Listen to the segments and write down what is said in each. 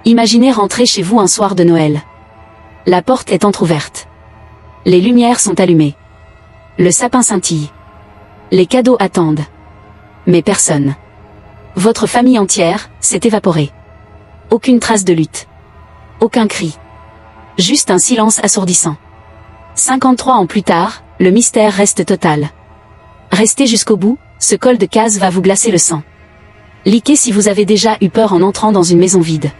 Imaginez rentrer chez vous un soir de Noël. La porte est entr'ouverte. Les lumières sont allumées. Le sapin scintille. Les cadeaux attendent. Mais personne. Votre famille entière s'est évaporée. Aucune trace de lutte. Aucun cri. Juste un silence assourdissant. 53 ans plus tard, le mystère reste total. Restez jusqu'au bout, ce col de case va vous glacer le sang. Liquez si vous avez déjà eu peur en entrant dans une maison vide.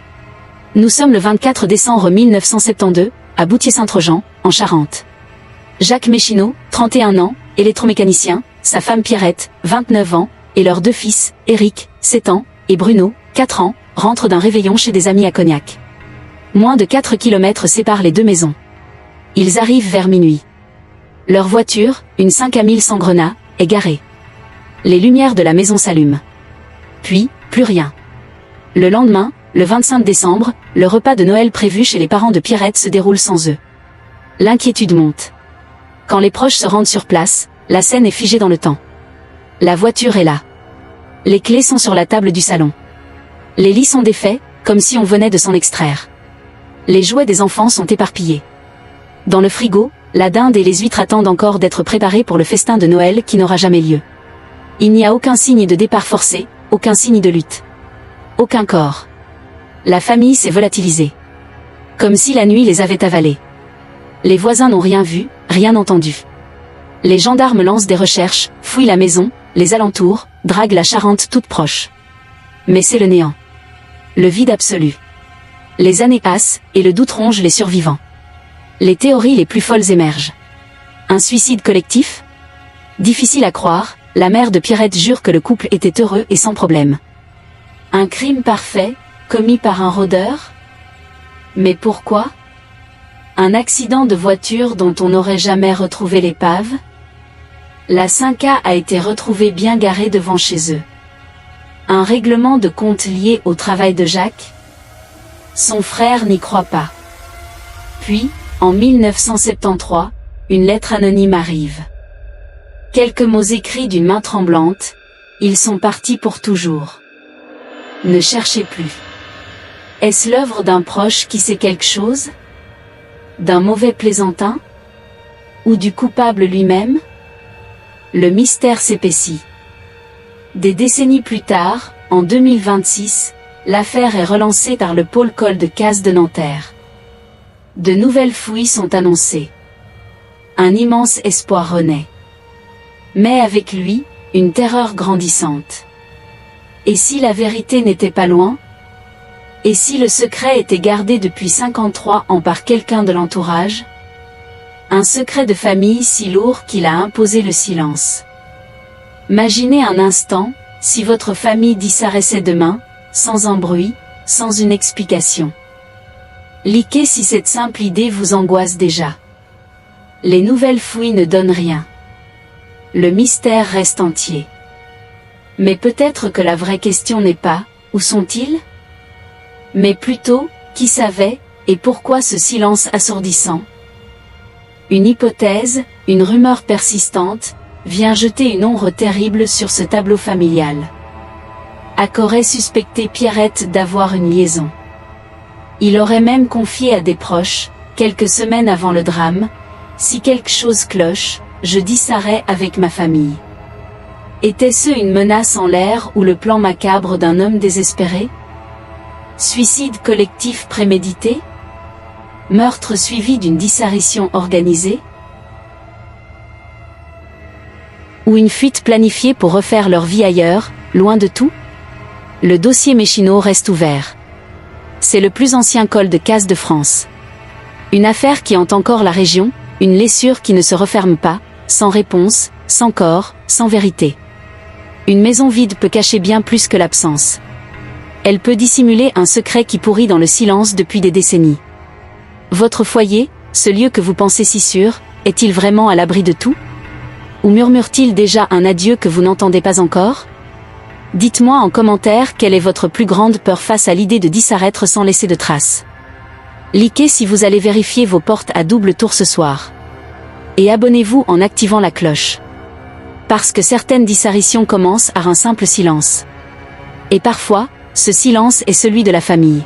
Nous sommes le 24 décembre 1972, à Boutier-Saint-Trojan, en Charente. Jacques Méchineau, 31 ans, électromécanicien, sa femme Pierrette, 29 ans, et leurs 2 fils, Éric, 7 ans, et Bruno, 4 ans, rentrent d'un réveillon chez des amis à Cognac. Moins de 4 kilomètres séparent les 2 maisons. Ils arrivent vers minuit. Leur voiture, une 5 à 1000 sans grenat, est garée. Les lumières de la maison s'allument. Puis, plus rien. Le lendemain, le 25 décembre, le repas de Noël prévu chez les parents de Pierrette se déroule sans eux. L'inquiétude monte. Quand les proches se rendent sur place, la scène est figée dans le temps. La voiture est là. Les clés sont sur la table du salon. Les lits sont défaits, comme si on venait de s'en extraire. Les jouets des enfants sont éparpillés. Dans le frigo, la dinde et les huîtres attendent encore d'être préparées pour le festin de Noël qui n'aura jamais lieu. Il n'y a aucun signe de départ forcé, aucun signe de lutte. Aucun corps. La famille s'est volatilisée. Comme si la nuit les avait avalés. Les voisins n'ont rien vu, rien entendu. Les gendarmes lancent des recherches, fouillent la maison, les alentours, draguent la Charente toute proche. Mais c'est le néant. Le vide absolu. Les années passent, et le doute ronge les survivants. Les théories les plus folles émergent. Un suicide collectif ? Difficile à croire, la mère de Pierrette jure que le couple était heureux et sans problème. Un crime parfait, commis par un rôdeur ? Mais pourquoi ? Un accident de voiture dont on n'aurait jamais retrouvé l'épave ? La 5A a été retrouvée bien garée devant chez eux. Un règlement de compte lié au travail de Jacques ? Son frère n'y croit pas. Puis, en 1973, une lettre anonyme arrive. Quelques mots écrits d'une main tremblante, ils sont partis pour toujours. Ne cherchez plus. Est-ce l'œuvre d'un proche qui sait quelque chose ? D'un mauvais plaisantin ? Ou du coupable lui-même ? Le mystère s'épaissit. Des décennies plus tard, en 2026, l'affaire est relancée par le pôle col de case de Nanterre. De nouvelles fouilles sont annoncées. Un immense espoir renaît. Mais avec lui, une terreur grandissante. Et si la vérité n'était pas loin ? Et si le secret était gardé depuis 53 ans par quelqu'un de l'entourage ? Un secret de famille si lourd qu'il a imposé le silence. Imaginez un instant, si votre famille disparaissait demain, sans un bruit, sans une explication. Liquez si cette simple idée vous angoisse déjà. Les nouvelles fouilles ne donnent rien. Le mystère reste entier. Mais peut-être que la vraie question n'est pas « Où sont-ils ?» mais plutôt « Qui savait, et pourquoi ce silence assourdissant ?» Une hypothèse, une rumeur persistante, vient jeter une ombre terrible sur ce tableau familial. Jacques aurait suspecté Pierrette d'avoir une liaison. Il aurait même confié à des proches, quelques semaines avant le drame, « Si quelque chose cloche, je disparais avec ma famille. » Était-ce une menace en l'air ou le plan macabre d'un homme désespéré ? Suicide collectif prémédité ? Meurtre suivi d'une disparition organisée ? Ou une fuite planifiée pour refaire leur vie ailleurs, loin de tout ? Le dossier Méchineau reste ouvert. C'est le plus ancien col de case de France. Une affaire qui hante encore la région, une blessure qui ne se referme pas, sans réponse, sans corps, sans vérité. Une maison vide peut cacher bien plus que l'absence. Elle peut dissimuler un secret qui pourrit dans le silence depuis des décennies. Votre foyer, ce lieu que vous pensez si sûr, est-il vraiment à l'abri de tout ? Ou murmure-t-il déjà un adieu que vous n'entendez pas encore ? Dites-moi en commentaire quelle est votre plus grande peur face à l'idée de disparaître sans laisser de traces. Likez si vous allez vérifier vos portes à double tour ce soir. Et abonnez-vous en activant la cloche. Parce que certaines disparitions commencent par un simple silence. Et parfois, ce silence est celui de la famille.